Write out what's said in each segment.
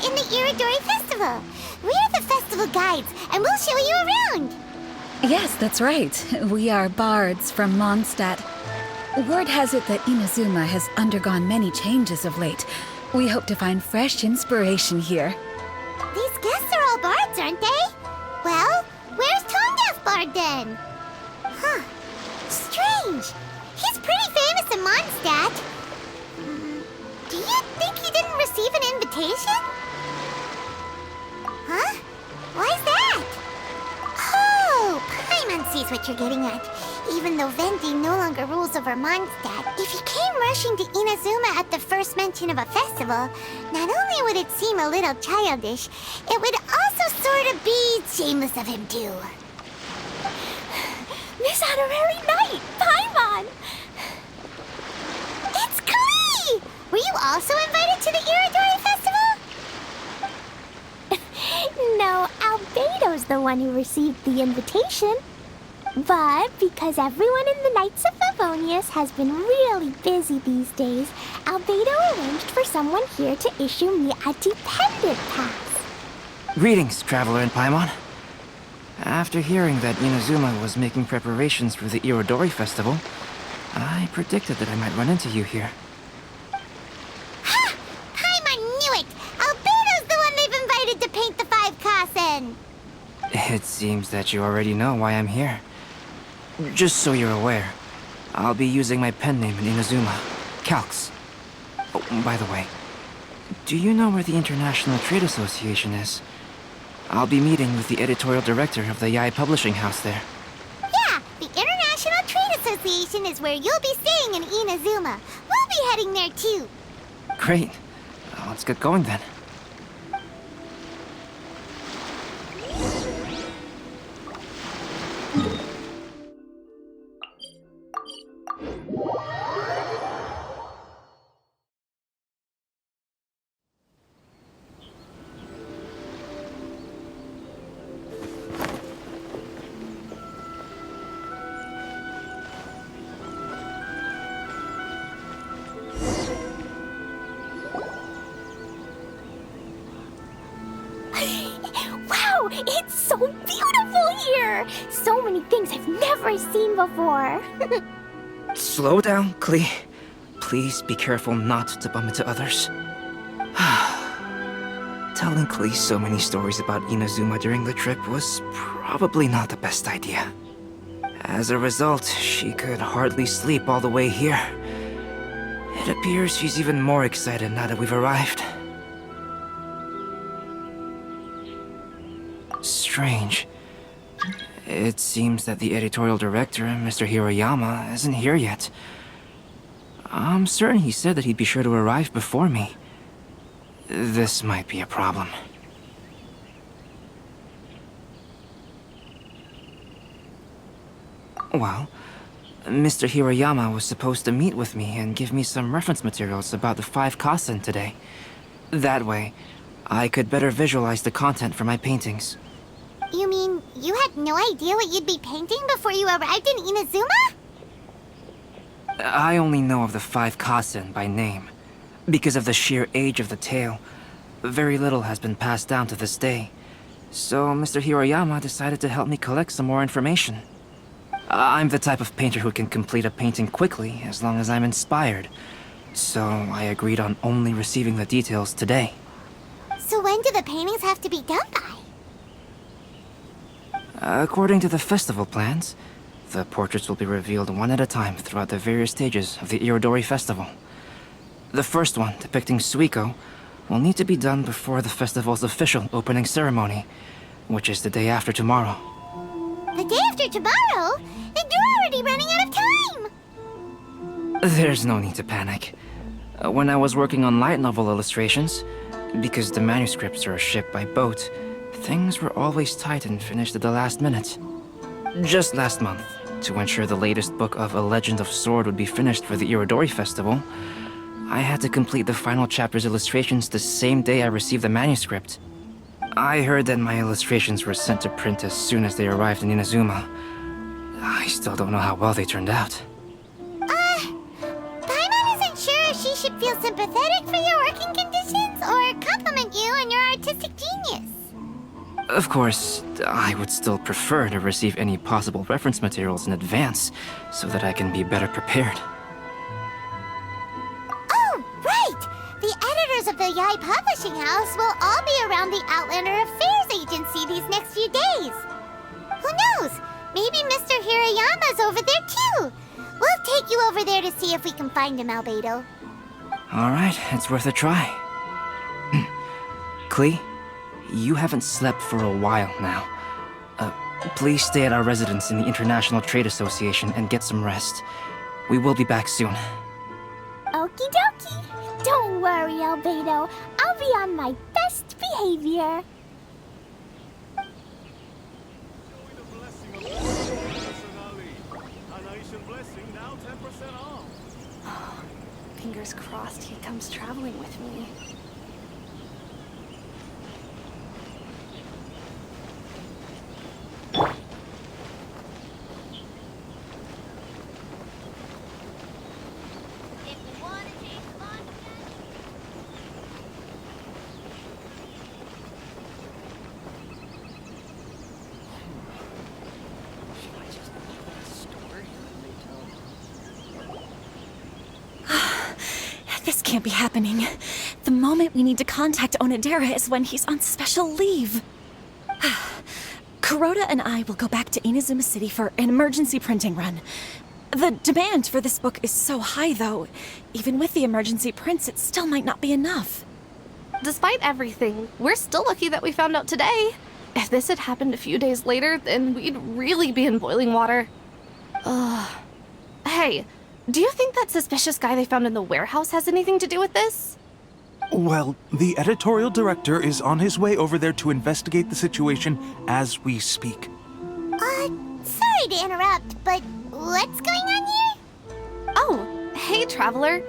in the Irodori Festival. We're the festival guides, and we'll show you around. Yes, that's right. We are bards from Mondstadt. Word has it that Inazuma has undergone many changes of late. We hope to find fresh inspiration here. These guests are all bards, aren't they? Well, where's Tone-Deaf Bard then? Huh. Strange. He's pretty famous in Mondstadt. Do you think he didn't receive an invitation? Huh? Why's that? Oh, Paimon sees what you're getting at. Even though Venti no longer rules over Mondstadt, if he came rushing to Inazuma at the first mention of a festival, not only would it seem a little childish, it would also sort of be shameless of him too. Miss Honorary Knight, Paimon! It's Klee! Were you also invited to the Irodori Festival? No, Albedo's the one who received the invitation. But because everyone in the Knights of Favonius has been really busy these days, Albedo arranged for someone here to issue me a dependent pass. Greetings, Traveler and Paimon. After hearing that Inazuma was making preparations for the Irodori Festival, I predicted that I might run into you here. Ha! Paimon knew it! Albedo's the one they've invited to paint the 5 Kasen! It seems that you already know why I'm here. Just so you're aware, I'll be using my pen name in Inazuma, Calx. Oh, by the way, do you know where the International Trade Association is? I'll be meeting with the editorial director of the Yae Publishing House there. Yeah, the International Trade Association is where you'll be staying in Inazuma. We'll be heading there too. Great. Let's get going then. Wow, it's so beautiful here! So many things I've never seen before. Slow down, Klee. Please be careful not to bump into others. Telling Klee so many stories about Inazuma during the trip was probably not the best idea. As a result, she could hardly sleep all the way here. It appears she's even more excited now that we've arrived. Strange. It seems that the editorial director, Mr. Hiroyama, isn't here yet. I'm certain he said that he'd be sure to arrive before me. This might be a problem. Well, Mr. Hiroyama was supposed to meet with me and give me some reference materials about the 5 Kasen today. That way, I could better visualize the content for my paintings. You mean you had no idea what you'd be painting before you arrived in Inazuma? I only know of the 5 Kasen by name. Because of the sheer age of the tale, very little has been passed down to this day. So Mr. Hiroyama decided to help me collect some more information. I'm the type of painter who can complete a painting quickly as long as I'm inspired. So I agreed on only receiving the details today. So when do the paintings have to be done by? According to the festival plans, the portraits will be revealed one at a time throughout the various stages of the Irodori Festival. The first one, depicting Suiko, will need to be done before the festival's official opening ceremony, which is the day after tomorrow. The day after tomorrow? Then you're already running out of time! There's no need to panic. When I was working on light novel illustrations, because the manuscripts are shipped by boat, things were always tight and finished at the last minute. Just last month, to ensure the latest book of A Legend of Sword would be finished for the Irodori Festival, I had to complete the final chapter's illustrations the same day I received the manuscript. I heard that my illustrations were sent to print as soon as they arrived in Inazuma. I still don't know how well they turned out. Paimon isn't sure if she should feel sympathetic for your working conditions or compliment you on your artistic genius. Of course, I would still prefer to receive any possible reference materials in advance, so that I can be better prepared. Oh, right! The editors of the Yai Publishing House will all be around the Outlander Affairs Agency these next few days. Who knows? Maybe Mr. Hirayama's over there too. We'll take you over there to see if we can find him, Albedo. Alright, it's worth a try. Klee, you haven't slept for a while now. Please stay at our residence in the International Trade Association and get some rest. We will be back soon. Okie dokie. Don't worry, Albedo. I'll be on my best behavior. Fingers crossed he comes traveling with me. This can't be happening. The moment we need to contact Onodera is when he's on special leave. Kuroda and I will go back to Inazuma City for an emergency printing run. The demand for this book is so high, though. Even with the emergency prints, it still might not be enough. Despite everything, we're still lucky that we found out today. If this had happened a few days later, then we'd really be in boiling water. Hey, do you think that suspicious guy they found in the warehouse has anything to do with this? Well, the editorial director is on his way over there to investigate the situation as we speak. Sorry to interrupt, but what's going on here? Oh, hey, Traveler.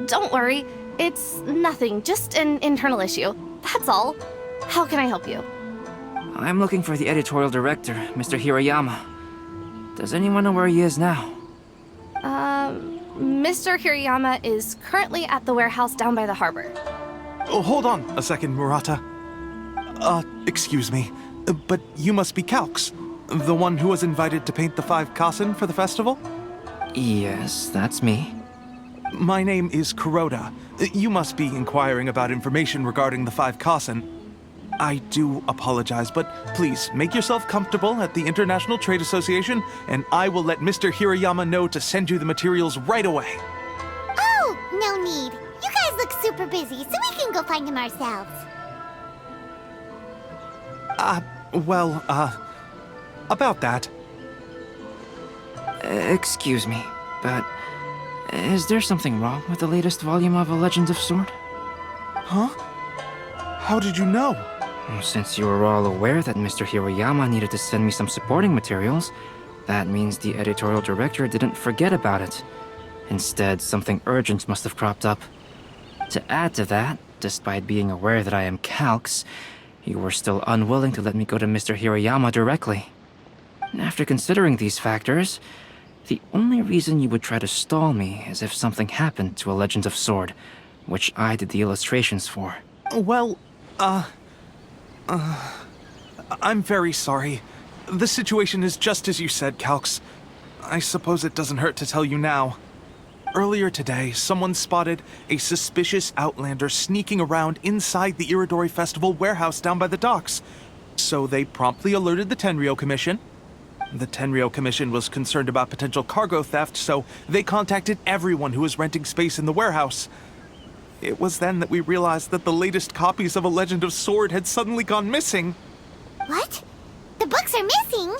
Don't worry. It's nothing, just an internal issue. That's all. How can I help you? I'm looking for the editorial director, Mr. Hirayama. Does anyone know where he is now? Mr. Hirayama is currently at the warehouse down by the harbor. Oh, hold on a second, Murata. Excuse me, but you must be Calx, the one who was invited to paint the 5 kasen for the festival? Yes, that's me. My name is Kuroda. You must be inquiring about information regarding the 5 kasen. I do apologize, but please make yourself comfortable at the International Trade Association, and I will let Mr. Hirayama know to send you the materials right away. Oh, no need. You guys look super busy, so we can go find him ourselves. About that. Excuse me, but is there something wrong with the latest volume of A Legend of Sword? Huh? How did you know? Since you were all aware that Mr. Hirayama needed to send me some supporting materials, that means the editorial director didn't forget about it. Instead, something urgent must have cropped up. To add to that, despite being aware that I am Calx, you were still unwilling to let me go to Mr. Hirayama directly. After considering these factors, the only reason you would try to stall me is if something happened to A Legend of Sword, which I did the illustrations for. Well, I'm very sorry. The situation is just as you said, Calx. I suppose it doesn't hurt to tell you now. Earlier today, someone spotted a suspicious outlander sneaking around inside the Irodori Festival warehouse down by the docks. So they promptly alerted the Tenryou Commission. The Tenryou Commission was concerned about potential cargo theft, so they contacted everyone who was renting space in the warehouse. It was then that we realized that the latest copies of A Legend of Sword had suddenly gone missing. What? The books are missing?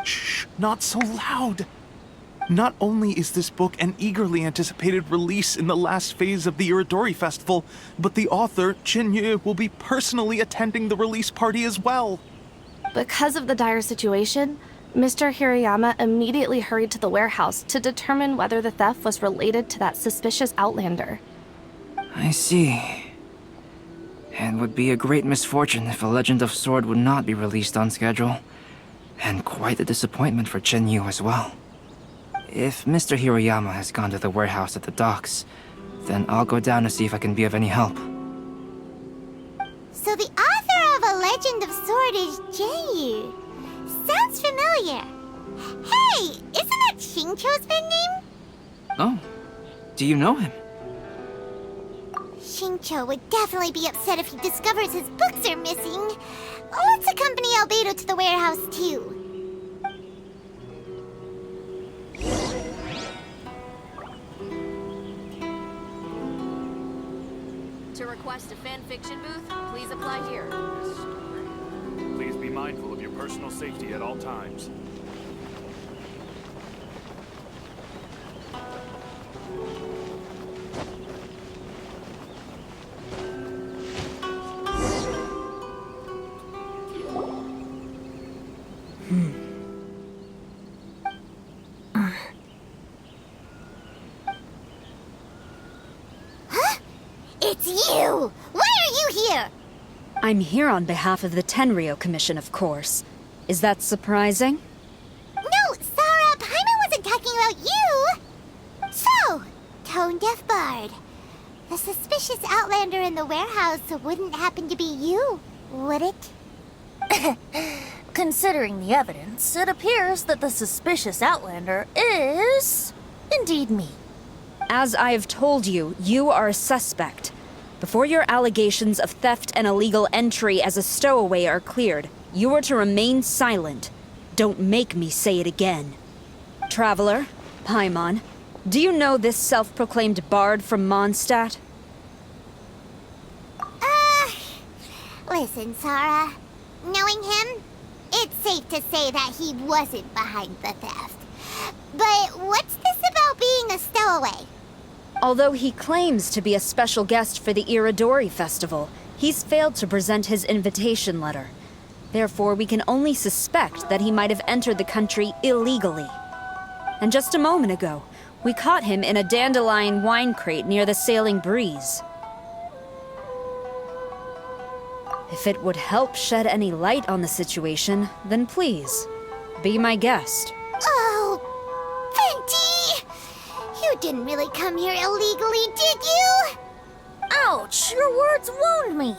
Shh, not so loud. Not only is this book an eagerly anticipated release in the last phase of the Irodori Festival, but the author, Chin-Yu, will be personally attending the release party as well. Because of the dire situation, Mr. Hirayama immediately hurried to the warehouse to determine whether the theft was related to that suspicious outlander. I see. It would be a great misfortune if A Legend of Sword would not be released on schedule. And quite a disappointment for Chin-Yu as well. If Mr. Hirayama has gone to the warehouse at the docks, then I'll go down to see if I can be of any help. So the author of A Legend of Sword is Jayu. Sounds familiar. Hey, isn't that Xingqiu's pen name? Oh, do you know him? Xingqiu would definitely be upset if he discovers his books are missing. Let's accompany Albedo to the warehouse, too. To request a fanfiction booth, please apply here. Please be mindful of your personal safety at all times. It's you! Why are you here? I'm here on behalf of the Tenryo Commission, of course. Is that surprising? No, Sarah, Paimon wasn't talking about you! So, tone-deaf bard. The suspicious outlander in the warehouse wouldn't happen to be you, would it? Considering the evidence, it appears that the suspicious outlander is indeed me. As I have told you, you are a suspect. Before your allegations of theft and illegal entry as a stowaway are cleared, you are to remain silent. Don't make me say it again. Traveler, Paimon, do you know this self-proclaimed bard from Mondstadt? Listen, Sarah. Knowing him, it's safe to say that he wasn't behind the theft. But what's this about being a stowaway? Although he claims to be a special guest for the Irodori festival, he's failed to present his invitation letter. Therefore, we can only suspect that he might have entered the country illegally. And just a moment ago, we caught him in a dandelion wine crate near the Sailing Breeze. If it would help shed any light on the situation, then please, be my guest. Oh, Venti! You didn't really come here illegally, did you? Ouch! Your words wound me.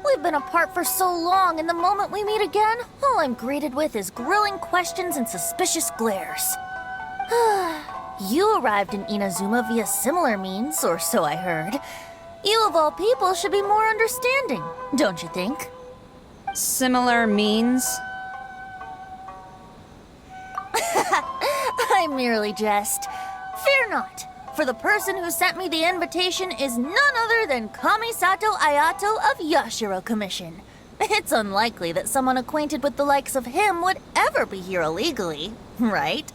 We've been apart for so long, and the moment we meet again, all I'm greeted with is grilling questions and suspicious glares. You arrived in Inazuma via similar means, or so I heard. You of all people should be more understanding, don't you think? Similar means? I merely jest. Fear not, for the person who sent me the invitation is none other than Kamisato Ayato of Yashiro Commission. It's unlikely that someone acquainted with the likes of him would ever be here illegally, right?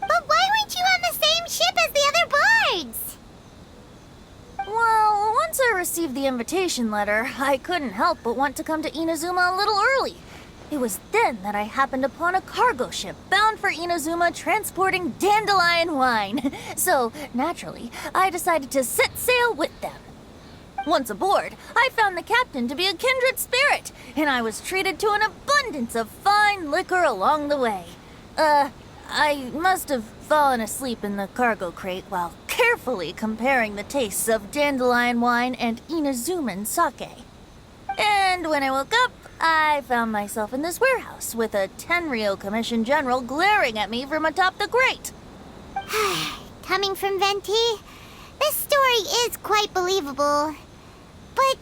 But why weren't you on the same ship as the other bards? Well, once I received the invitation letter, I couldn't help but want to come to Inazuma a little early. It was then that I happened upon a cargo ship bound for Inazuma transporting dandelion wine. So, naturally, I decided to set sail with them. Once aboard, I found the captain to be a kindred spirit, and I was treated to an abundance of fine liquor along the way. I must have fallen asleep in the cargo crate while carefully comparing the tastes of dandelion wine and Inazuman sake. And when I woke up, I found myself in this warehouse with a Tenryo Commission general glaring at me from atop the grate. Coming from Venti, this story is quite believable. But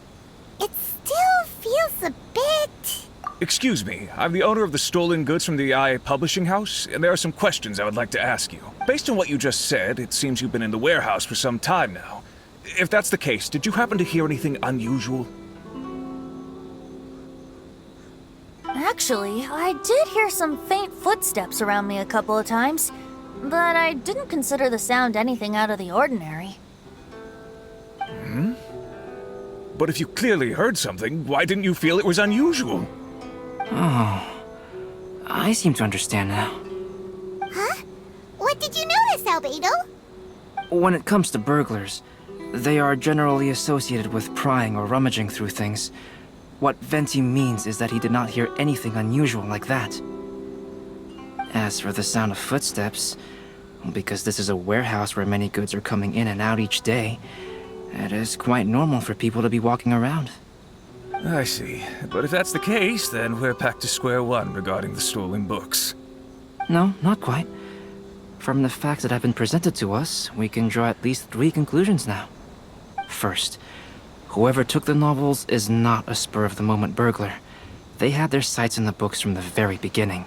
it still feels a bit... Excuse me, I'm the owner of the stolen goods from the IA publishing house, and there are some questions I would like to ask you. Based on what you just said, it seems you've been in the warehouse for some time now. If that's the case, did you happen to hear anything unusual? Actually, I did hear some faint footsteps around me a couple of times, but I didn't consider the sound anything out of the ordinary. But if you clearly heard something, why didn't you feel it was unusual? Oh, I seem to understand now. Huh? What did you notice, Albedo? When it comes to burglars, they are generally associated with prying or rummaging through things. What Venti means is that he did not hear anything unusual like that. As for the sound of footsteps, because this is a warehouse where many goods are coming in and out each day, it is quite normal for people to be walking around. I see. But if that's the case, then we're back to square one regarding the stolen books. No, not quite. From the facts that have been presented to us, we can draw at least 3 conclusions now. First, whoever took the novels is not a spur-of-the-moment burglar. They had their sights on the books from the very beginning.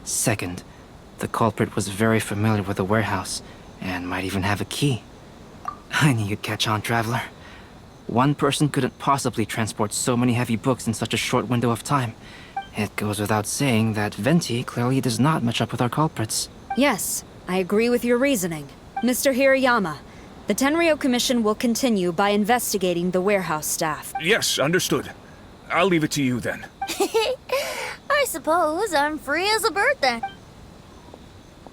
Second, the culprit was very familiar with the warehouse, and might even have a key. I knew you'd catch on, Traveler. One person couldn't possibly transport so many heavy books in such a short window of time. It goes without saying that Venti clearly does not match up with our culprits. Yes, I agree with your reasoning. Mr. Hirayama, the Tenryo Commission will continue by investigating the warehouse staff. Yes, understood. I'll leave it to you then. I suppose I'm free as a bird then.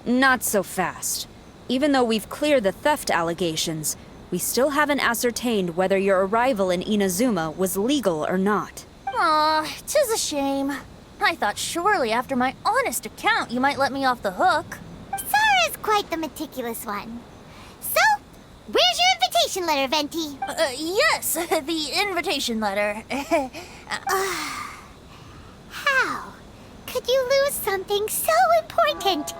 Not so fast. Even though we've cleared the theft allegations, we still haven't ascertained whether your arrival in Inazuma was legal or not. Aw, 'tis a shame. I thought surely after my honest account you might let me off the hook. Sara's quite the meticulous one. So, where's your invitation letter, Venti? Yes, the invitation letter. How could you lose something so important?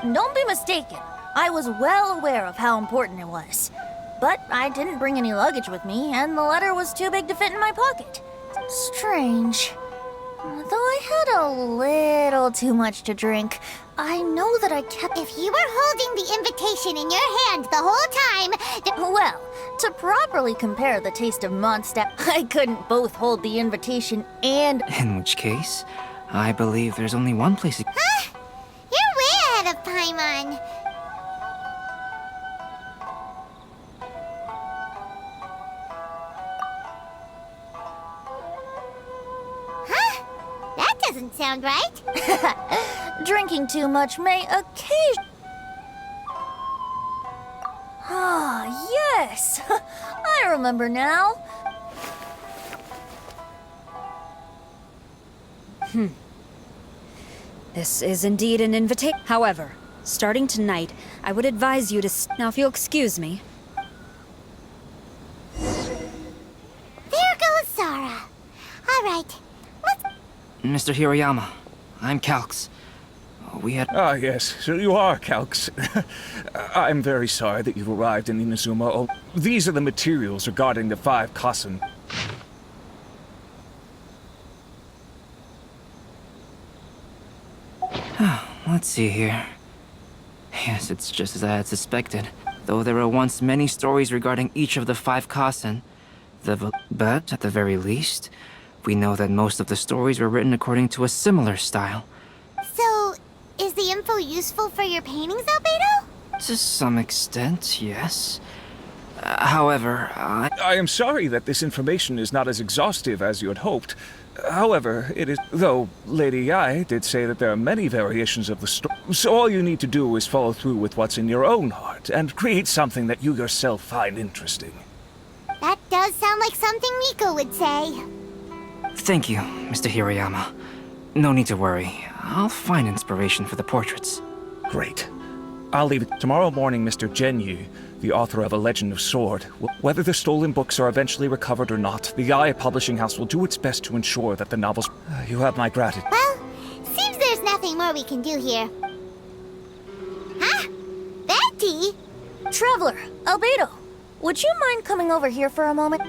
Don't be mistaken. I was well aware of how important it was. But I didn't bring any luggage with me, and the letter was too big to fit in my pocket. Strange. Though I had a little too much to drink, I know that I kept... If you were holding the invitation in your hand the whole time, Well, to properly compare the taste of Mondstadt, I couldn't both hold the invitation and... In which case, I believe there's only one place... Huh? You're way ahead of Paimon. Huh? That doesn't sound right. Drinking too much may occasion... Ah, yes! I remember now. This is indeed an invitation. However, starting tonight, I would advise you to... Now, if you'll excuse me. There goes Sara. All right, let's... Mr. Hirayama, I'm Calx. We had... Ah, yes, so you are Calx. I'm very sorry that you've arrived in Inazuma. Oh, these are the materials regarding the 5 Kasen. Let's see here. Yes, it's just as I had suspected. Though there were once many stories regarding each of the 5 Kasen. But, at the very least, we know that most of the stories were written according to a similar style. So, is the info useful for your paintings, Albedo? To some extent, yes. However, I am sorry that this information is not as exhaustive as you had hoped. However, it is... Though Lady Yae did say that there are many variations of the story, so all you need to do is follow through with what's in your own heart, and create something that you yourself find interesting. That does sound like something Miko would say. Thank you, Mr. Hirayama. No need to worry. I'll find inspiration for the portraits. Great. I'll leave it. Tomorrow morning, Mr. Genyu, the author of A Legend of Sword, whether the stolen books are eventually recovered or not, the Yae Publishing House will do its best to ensure that the novels... You have my gratitude. Well, seems there's nothing more we can do here. Huh? Venti? Traveler, Albedo, would you mind coming over here for a moment?